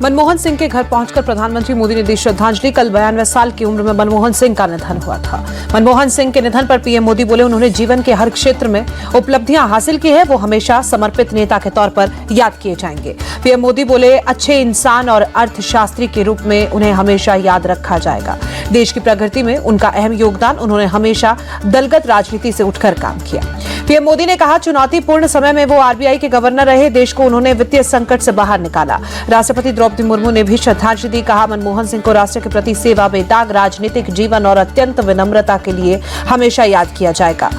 मनमोहन सिंह के घर पहुंचकर प्रधानमंत्री मोदी ने दी श्रद्धांजलि। कल 92 साल की उम्र में मनमोहन सिंह का निधन हुआ था। मनमोहन सिंह के निधन पर पीएम मोदी बोले, उन्होंने जीवन के हर क्षेत्र में उपलब्धियां हासिल की है, वो हमेशा समर्पित नेता के तौर पर याद किए जाएंगे। पीएम मोदी बोले, अच्छे इंसान और अर्थशास्त्री के रूप में उन्हें हमेशा याद रखा जाएगा। देश की प्रगति में उनका अहम योगदान, उन्होंने हमेशा दलगत राजनीति से उठकर काम किया। पीएम मोदी ने कहा, चुनौतीपूर्ण समय में वो आरबीआई के गवर्नर रहे, देश को उन्होंने वित्तीय संकट से बाहर निकाला। राष्ट्रपति द्रौपदी मुर्मू ने भी श्रद्धांजलि दी। कहा, मनमोहन सिंह को राष्ट्र के प्रति सेवा, बेदाग राजनीतिक जीवन और अत्यंत विनम्रता के लिए हमेशा याद किया जाएगा।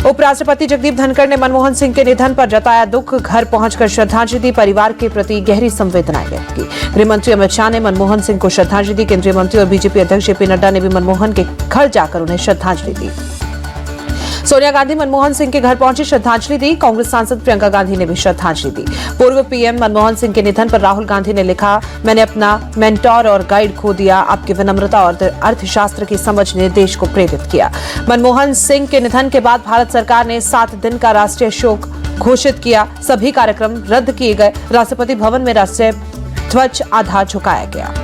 उपराष्ट्रपति जगदीप धनखड़ ने मनमोहन सिंह के निधन पर जताया दुख, घर पहुंचकर श्रद्धांजलि दी, परिवार के प्रति गहरी संवेदनाएं व्यक्त की। गृह मंत्री अमित शाह ने मनमोहन सिंह को श्रद्धांजलि दी। केंद्रीय मंत्री और बीजेपी अध्यक्ष जेपी नड्डा ने भी मनमोहन के घर जाकर उन्हें श्रद्धांजलि दी। सोनिया गांधी मनमोहन सिंह के घर पहुंची, श्रद्धांजलि दी। कांग्रेस सांसद प्रियंका गांधी ने भी श्रद्धांजलि दी। पूर्व पीएम मनमोहन सिंह के निधन पर राहुल गांधी ने लिखा, मैंने अपना मेंटोर और गाइड खो दिया, आपकी विनम्रता और अर्थशास्त्र की समझ ने देश को प्रेरित किया। मनमोहन सिंह के निधन के बाद भारत सरकार ने 7 दिन का राष्ट्रीय शोक घोषित किया। सभी कार्यक्रम रद्द किए गए। राष्ट्रपति भवन में राष्ट्रीय ध्वज आधा झुकाया गया।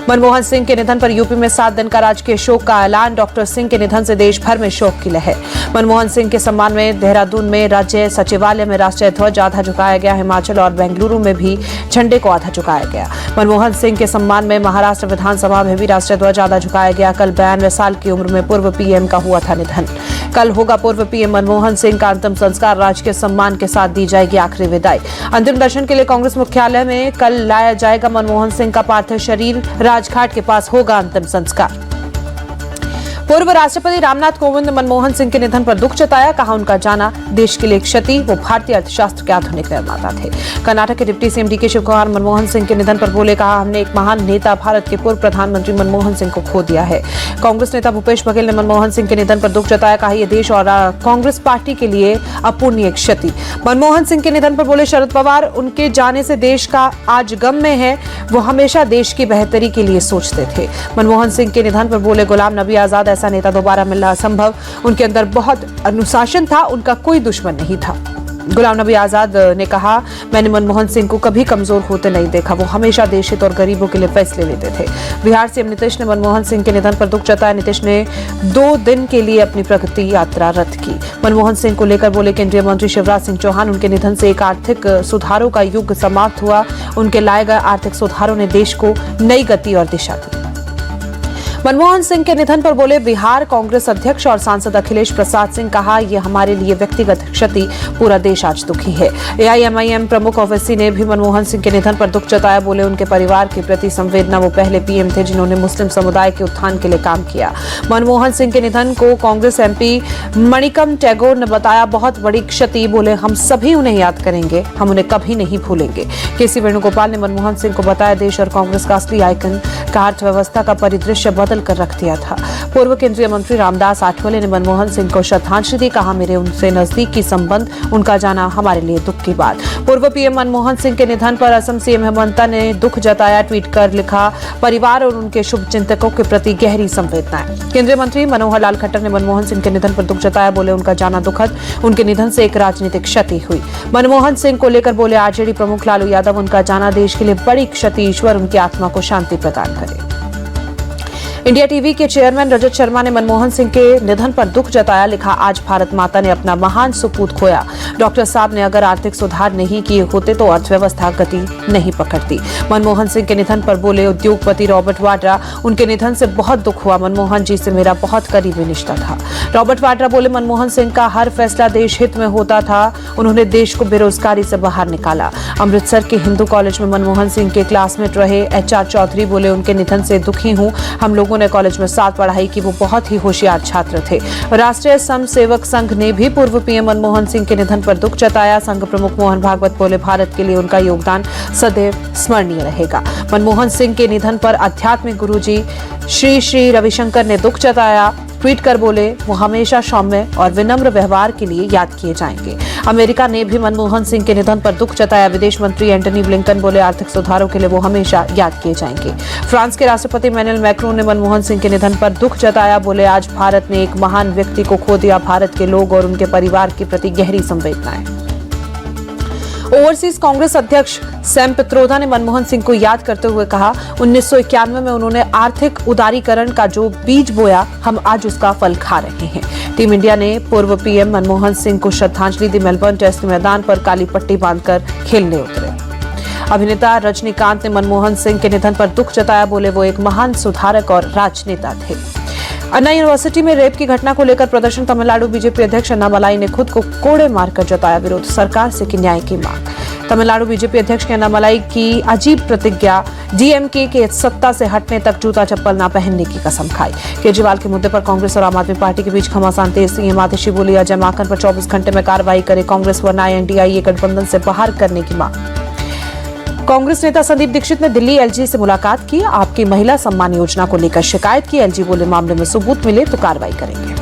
मनमोहन सिंह के निधन पर यूपी में 7 दिन का राजकीय शोक का ऐलान। डॉक्टर सिंह के निधन से देश भर में शोक की लहर। मनमोहन सिंह के सम्मान में देहरादून में राज्य सचिवालय में राष्ट्रीय ध्वज आधा झुकाया गया। हिमाचल और बेंगलुरु में भी झंडे को आधा झुकाया गया। मनमोहन सिंह के सम्मान में महाराष्ट्र विधानसभा में भी राष्ट्रीय ध्वज आधा झुकाया गया। कल 92 साल की उम्र में पूर्व पीएम का हुआ था निधन। कल होगा पूर्व पीएम मनमोहन सिंह का अंतिम संस्कार। राजकीय सम्मान के साथ दी जाएगी आखिरी विदाई। अंतिम दर्शन के लिए कांग्रेस मुख्यालय में कल लाया जाएगा मनमोहन सिंह का पार्थिव शरीर। राजघाट के पास होगा अंतिम संस्कार। पूर्व राष्ट्रपति रामनाथ कोविंद ने मनमोहन सिंह के निधन पर दुख जताया। कहा, उनका जाना देश के लिए एक क्षति, वो भारतीय अर्थशास्त्र के आधुनिक निर्माता थे। कर्नाटक के deputy CM DK Shiva Kumar Manmohan Singh के निधन पर बोले, कहा, हमने एक महान नेता भारत के पूर्व प्रधानमंत्री मनमोहन सिंह को खो दिया है। कांग्रेस नेता भूपेश बघेल ने मनमोहन सिंह के निधन पर दुख जताया। कहा, यह देश और कांग्रेस पार्टी के लिए अपूर्णीय क्षति। मनमोहन सिंह के निधन पर बोले शरद पवार, उनके जाने से देश का आज गम में है, वो हमेशा देश की बेहतरी के लिए सोचते थे। मनमोहन सिंह के निधन पर बोले, गुलाम नबी आजाद ऐसा नेता दोबारा मिलना असंभव, उनके अंदर बहुत अनुशासन था, उनका कोई दुश्मन नहीं था। गुलाम नबी आजाद ने कहा, मैंने मनमोहन सिंह को कभी कमजोर होते नहीं देखा, वो हमेशा देश हित और गरीबों के लिए फैसले लेते थे। बिहार सीएम नीतीश ने मनमोहन सिंह के निधन पर दुख जताया। नीतीश ने 2 दिन के लिए अपनी प्रगति यात्रा रद्द की। मनमोहन सिंह को लेकर बोले केंद्रीय मंत्री शिवराज सिंह चौहान, उनके निधन से एक आर्थिक सुधारों का युग समाप्त हुआ। उनके लाए गए आर्थिक सुधारों ने देश को नई गति और दिशा दी। मनमोहन सिंह के निधन पर बोले बिहार कांग्रेस अध्यक्ष और सांसद अखिलेश प्रसाद सिंह। कहा, यह हमारे लिए व्यक्तिगत क्षति, पूरा देश आज दुखी है। एआईएमआईएम प्रमुख ओवैसी ने भी मनमोहन सिंह के निधन पर दुख जताया। बोले, उनके परिवार के प्रति संवेदना, वो पहले पीएम थे जिन्होंने मुस्लिम समुदाय के उत्थान के लिए काम किया। मनमोहन सिंह के निधन को कांग्रेस एमपी मणिकम टैगोर ने बताया बहुत बड़ी क्षति। बोले, हम सभी उन्हें याद करेंगे, हम उन्हें कभी नहीं भूलेंगे। केसी वेणुगोपाल ने मनमोहन सिंह को बताया देश और कांग्रेस का असली आइकन, का अर्थव्यवस्था का परिदृश्य बदल कर रख दिया था। पूर्व केंद्रीय मंत्री रामदास आठवले ने मनमोहन सिंह को श्रद्धांजलि दी। कहा, मेरे उनसे नजदीकी संबंध, उनका जाना हमारे लिए दुख की बात। पूर्व पीएम मनमोहन सिंह के निधन पर असम सीएम हेमंता ने दुख जताया। ट्वीट कर लिखा, परिवार और उनके शुभ चिंतकों के प्रति गहरी संवेदनाएं। केंद्रीय मंत्री मनोहर लाल खट्टर ने मनमोहन सिंह के निधन पर दुख जताया। बोले, उनका जाना दुखद, उनके निधन से एक राजनीतिक क्षति हुई। मनमोहन सिंह को लेकर बोले आरजेडी प्रमुख लालू यादव, उनका जाना देश के लिए बड़ी क्षति, ईश्वर उनकी आत्मा को शांति प्रदान करे। इंडिया टीवी के चेयरमैन रजत शर्मा ने मनमोहन सिंह के निधन पर दुख जताया। लिखा, आज भारत माता ने अपना महान सुपूत खोया। डॉक्टर साहब ने अगर आर्थिक सुधार नहीं किए होते तो अर्थव्यवस्था गति नहीं पकड़ती। मनमोहन सिंह के निधन पर बोले उद्योगपति रॉबर्ट वाड्रा, उनके निधन से बहुत दुख हुआ, मनमोहन जी से मेरा बहुत करीबी रिश्ता था। रॉबर्ट वाड्रा बोले, मनमोहन सिंह का हर फैसला देश हित में होता था, उन्होंने देश को बेरोजगारी से बाहर निकाला। अमृतसर के हिंदू कॉलेज में मनमोहन सिंह के क्लासमेट रहे एचआर चौधरी बोले, उनके निधन से दुखी हूं, हम लोगों ने कॉलेज में साथ पढ़ाई की, वो बहुत ही होशियार छात्र थे। राष्ट्रीय स्वयं सेवक संघ ने भी पूर्व पीएम मनमोहन सिंह के निधन पर दुख जताया। संघ प्रमुख मोहन भागवत बोले, भारत के लिए उनका योगदान सदैव स्मरणीय रहेगा। मनमोहन सिंह के निधन पर आध्यात्मिक गुरुजी श्री श्री रविशंकर ने दुख जताया। ट्वीट कर बोले, वो हमेशा सौम्य और विनम्र व्यवहार के लिए याद किए जाएंगे। अमेरिका ने भी मनमोहन सिंह के निधन पर दुख जताया। विदेश मंत्री एंटनी ब्लिंकन बोले, आर्थिक सुधारों के लिए वो हमेशा याद किए जाएंगे। फ्रांस के राष्ट्रपति इमैनुअल मैक्रोन ने मनमोहन सिंह के निधन पर दुख जताया। बोले, आज भारत ने एक महान व्यक्ति को खो दिया, भारत के लोग और उनके परिवार के प्रति गहरी संवेदनाएं। ओवरसीज कांग्रेस अध्यक्ष सैम पित्रोदा ने मनमोहन सिंह को याद करते हुए कहा, 1991 में उन्होंने आर्थिक उदारीकरण का जो बीज बोया, हम आज उसका फल खा रहे हैं। टीम इंडिया ने पूर्व पीएम मनमोहन सिंह को श्रद्धांजलि दी। मेलबर्न टेस्ट के मैदान पर काली पट्टी बांधकर खेलने उतरे। अभिनेता रजनीकांत ने मनमोहन सिंह के निधन पर दुख जताया। बोले, वो एक महान सुधारक और राजनेता थे। अन्ना यूनिवर्सिटी में रेप की घटना को लेकर प्रदर्शन। तमिलनाडु बीजेपी अध्यक्ष अन्नामलाई ने खुद को कोड़े मारकर जताया विरोध। सरकार से की न्याय की मांग। तमिलनाडु बीजेपी अध्यक्ष के अन्नामलाई की अजीब प्रतिज्ञा। डीएमके के सत्ता से हटने तक जूता चप्पल न पहनने की कसम खाई। केजरीवाल के मुद्दे पर कांग्रेस और आम आदमी पार्टी के बीच घमासान तेज। सीएम आतिशी बोली, अजय माकन पर 24 घंटे में कार्रवाई करे कांग्रेस, वरना एनडीए गठबंधन से बाहर करने की मांग। कांग्रेस नेता संदीप दीक्षित ने दिल्ली एलजी से मुलाकात की। आपकी महिला सम्मान योजना को लेकर शिकायत की। एलजी बोले, मामले में सबूत मिले तो कार्रवाई करेंगे।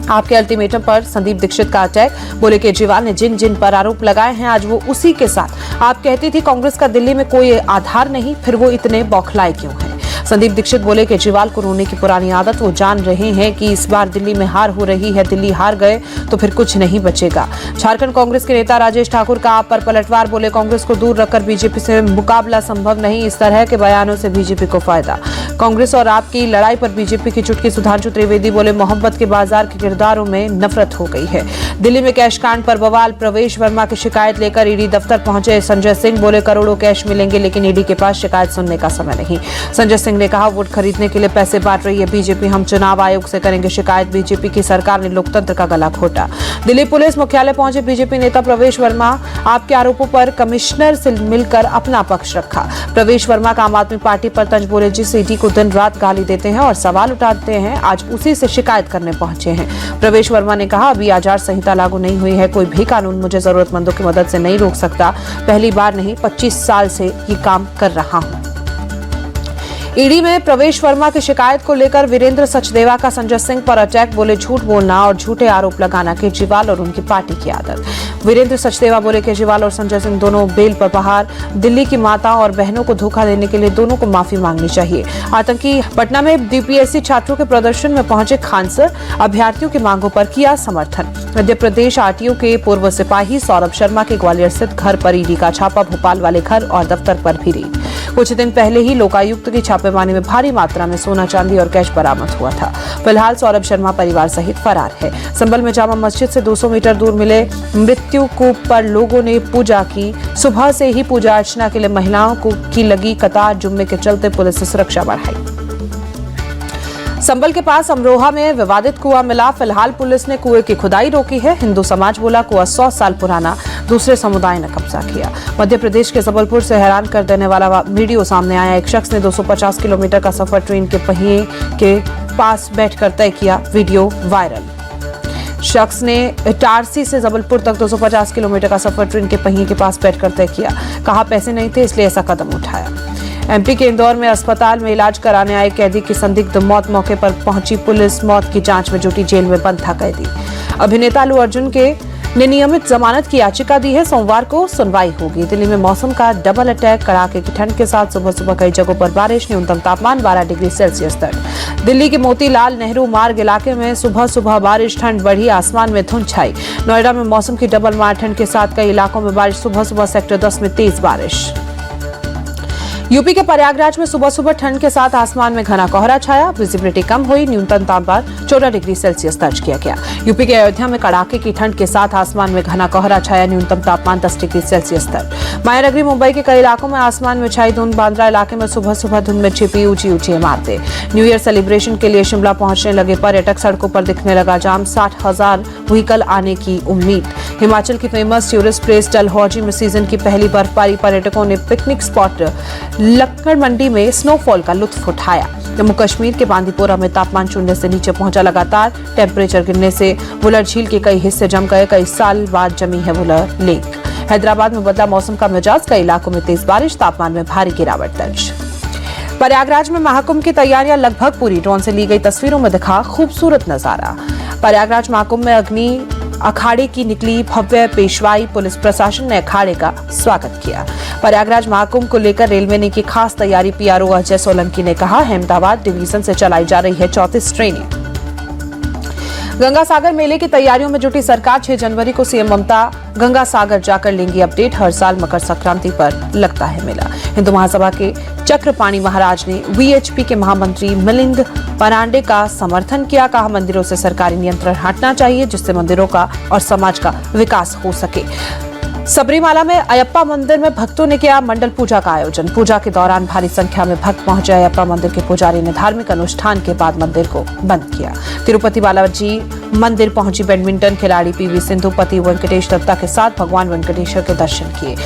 आपके अल्टीमेटम पर संदीप दीक्षित का अटैक। बोले, केजरीवाल ने जिन जिन पर आरोप लगाए हैं आज वो उसी के साथ। आप कहती थी कांग्रेस का दिल्ली में कोई आधार नहीं, फिर वो इतने बौखलाए क्यों हैं? संदीप दीक्षित बोले, केजरीवाल को रोने की पुरानी आदत, वो जान रहे हैं कि इस बार दिल्ली में हार हो रही है। दिल्ली हार गए तो फिर कुछ नहीं बचेगा। झारखंड कांग्रेस के नेता राजेश ठाकुर का आप पर पलटवार। बोले, कांग्रेस को दूर रखकर बीजेपी से मुकाबला संभव नहीं। इस तरह के बयानों से बीजेपी को फायदा। कांग्रेस और आपकी लड़ाई पर बीजेपी की चुटकी। सुधांशु त्रिवेदी बोले, मोहब्बत के बाजार के किरदारों में नफरत हो गई है। दिल्ली में कैश कांड पर बवाल। प्रवेश वर्मा की शिकायत लेकर ईडी दफ्तर पहुंचे संजय सिंह। बोले, करोड़ों कैश मिलेंगे लेकिन ईडी के पास शिकायत सुनने का समय नहीं। संजय सिंह ने कहा, वोट खरीदने के लिए पैसे बांट रही है बीजेपी, हम चुनाव आयोग से करेंगे शिकायत। बीजेपी की सरकार ने लोकतंत्र का गला घोटा। दिल्ली पुलिस मुख्यालय पहुंचे बीजेपी नेता प्रवेश वर्मा। आपके आरोपों पर कमिश्नर से मिलकर अपना पक्ष रखा। प्रवेश वर्मा का आम आदमी पार्टी पर तंज। बोले, जिस ईडी को दिन रात गाली देते हैं और सवाल उठाते हैं, आज उसी से शिकायत करने पहुंचे हैं। प्रवेश वर्मा ने कहा, अभी आचार संहिता लागू नहीं हुई है, कोई भी कानून मुझे जरूरतमंदों की मदद से नहीं रोक सकता। पहली बार नहीं, 25 साल से ये काम कर रहा हूं। ईडी में प्रवेश वर्मा की शिकायत को लेकर वीरेंद्र सचदेवा का संजय सिंह पर अटैक। बोले, झूठ बोलना और झूठे आरोप लगाना केजरीवाल और उनकी पार्टी की आदत। वीरेंद्र सचदेवा बोले, केजरीवाल और संजय सिंह दोनों बेल पर बाहर। दिल्ली की माता और बहनों को धोखा देने के लिए दोनों को माफी मांगनी चाहिए। आतंकी पटना में डीपीएससी छात्रों के प्रदर्शन में पहुंचे खानसर। अभ्यर्थियों की मांगों पर किया समर्थन। मध्य प्रदेश आरटीओ के पूर्व सिपाही सौरभ शर्मा के ग्वालियर स्थित घर पर ईडी का छापा। भोपाल वाले घर और दफ्तर पर भी रेड। कुछ दिन पहले ही लोकायुक्त की छापेमारी में भारी मात्रा में सोना चांदी और कैश बरामद हुआ था। फिलहाल सौरभ शर्मा परिवार सहित फरार है। संभल में जामा मस्जिद से 200 मीटर दूर मिले मृत्यु कूप पर लोगों ने पूजा की। सुबह से ही पूजा अर्चना के लिए महिलाओं की लगी कतार। जुम्मे के चलते पुलिस ने सुरक्षा बढ़ाई। संभल के पास अमरोहा में विवादित कुआं मिला। फिलहाल पुलिस ने कुएं की खुदाई रोकी है। हिंदू समाज बोला, कुआं 100 साल पुराना, दूसरे समुदाय ने कब्जा किया। मध्य प्रदेश के जबलपुर से हैरान कर देने वाला वीडियो सामने आया। एक शख्स ने 250 किलोमीटर का सफर ट्रेन के पहिए के पास बैठकर तय किया। Video viral. शख्स ने इटारसी से जबलपुर तक 250 किलोमीटर का सफर ट्रेन के पहिए के पास बैठकर तय किया। कहा, पैसे नहीं थे इसलिए ऐसा कदम उठाया। एमपी के इंदौर में अस्पताल में इलाज कराने आए कैदी की संदिग्ध मौत। मौके पर पहुंची पुलिस। मौत की जांच में जुटी। जेल में बंद था कैदी। अभिनेता अल्लू अर्जुन ने नियमित जमानत की याचिका दी है। सोमवार को सुनवाई होगी। दिल्ली में मौसम का डबल अटैक। कड़ाके की ठंड के साथ सुबह सुबह कई जगहों पर बारिश। न्यूनतम तापमान 12 डिग्री सेल्सियस तक। दिल्ली के मोतीलाल नेहरू मार्ग इलाके में सुबह सुबह बारिश। ठंड बढ़ी। आसमान में धुंध छाई। नोएडा में मौसम की डबल मार। ठंड के साथ कई इलाकों में बारिश। सुबह सुबह सेक्टर 10 में तेज बारिश। यूपी के प्रयागराज में सुबह सुबह ठंड के साथ आसमान में घना कोहरा छाया। विजिबिलिटी कम हुई। न्यूनतम तापमान 14 डिग्री सेल्सियस दर्ज किया गया। यूपी के अयोध्या में कड़ाके की ठंड के साथ आसमान में घना कोहरा छाया। न्यूनतम तापमान 10 डिग्री सेल्सियस तक। मायानगरी मुंबई के कई इलाकों में आसमान में छाई धुंध। बांद्रा इलाके में सुबह सुबह धुंध में छिपी ऊंची ऊंची इमारतें। न्यू ईयर सेलिब्रेशन के लिए शिमला पहुंचने लगे पर्यटक। सड़कों पर दिखने लगा जाम। 60,000 व्हीकल आने की उम्मीद। हिमाचल की फेमस टूरिस्ट प्लेस डलहौजी में सीजन की पहली बर्फबारी। पर्यटकों ने पिकनिक स्पॉट लक्कड़ मंडी में स्नोफॉल का लुत्फ उठाया। जम्मू कश्मीर के बांदीपोरा में तापमान शून्य से नीचे पहुंचा। लगातार टेम्परेचर गिरने से वुलर झील के कई हिस्से जम गए। कई साल बाद जमी है वुलर लेक। हैदराबाद में बदला मौसम का मिजाज। कई इलाकों में तेज बारिश। तापमान में भारी गिरावट दर्ज। प्रयागराज में महाकुंभ की तैयारियां लगभग पूरी। ड्रोन से ली गई तस्वीरों में दिखा खूबसूरत नजारा। प्रयागराज महाकुंभ में अग्नि अखाड़े की निकली भव्य पेशवाई। पुलिस प्रशासन ने अखाड़े का स्वागत किया। प्रयागराज महाकुंभ को लेकर रेलवे ने की खास तैयारी। पीआरओ अजय सोलंकी ने कहा, अहमदाबाद डिवीजन से चलाई जा रही है 34 ट्रेनें। गंगा सागर मेले की तैयारियों में जुटी सरकार 6 जनवरी को सीएम ममता गंगा सागर जाकर लेंगी अपडेट। हर साल मकर संक्रांति पर लगता है मेला। हिंदू महासभा के चक्रपाणी महाराज ने वीएचपी के महामंत्री मिलिंद परांडे का समर्थन किया। कहा, मंदिरों से सरकारी नियंत्रण हटना चाहिए जिससे मंदिरों का और समाज का विकास हो सके। सबरीमाला में अयप्पा मंदिर में भक्तों ने किया मंडल पूजा का आयोजन। पूजा के दौरान भारी संख्या में भक्त पहुंचे। अयप्पा मंदिर के पुजारी ने धार्मिक अनुष्ठान के बाद मंदिर को बंद किया। तिरुपति बालाजी मंदिर पहुंची बैडमिंटन खिलाड़ी पीवी सिंधु पति वेंकटेश दत्ता के साथ भगवान वेंकटेश्वर के दर्शन किए।